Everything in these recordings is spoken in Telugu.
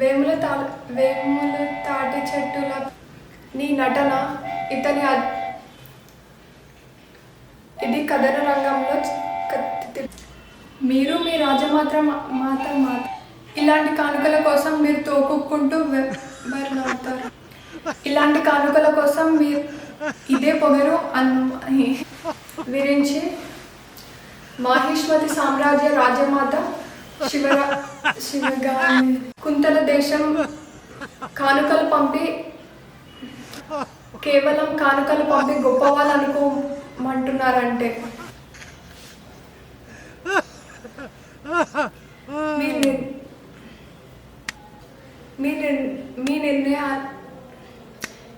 వేముల తా వేముల తాటి చెట్టుల నీ నటన ఇది కథన రంగంలో మీరు మీ రాజమాత ఇలాంటి కానుకల కోసం మీరు తోకుక్కుంటూ వెర్రవుతారు. ఇలాంటి కానుకల కోసం మీరు ఇదే పొగరు అని విరించి మాహిష్మతి సామ్రాజ్య రాజమాత శివగామి కుంతల దేశం కానుకలు పంపి కేవలం కానుకలు పంపి గొప్పవాళ్ళు అనుకోమంటున్నారంటే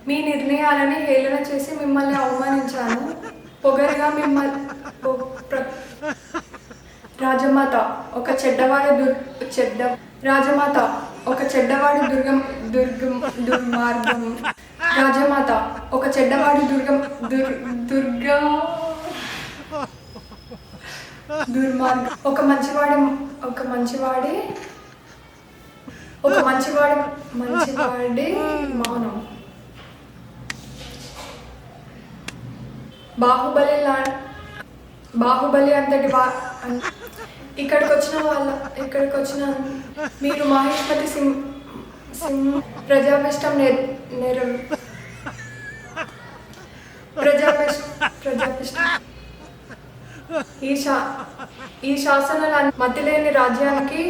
మీ నిర్ణయాలని హేళన చేసి మిమ్మల్ని అవమానించాను. పొగరుగా రాజమాత ఒక చెడ్డవాడు దుర్మార్గం. రాజమాత ఒక చెడ్డవాడు దుర్మార్గం. ఒక మంచివాడి మౌనం. బాహుబలి అంతటి ఇక్కడికి వచ్చిన మీరు మాహిష్మతి ప్రజాపిష్టం ఈ శాసనాలు మతిలేని రాజ్యానికి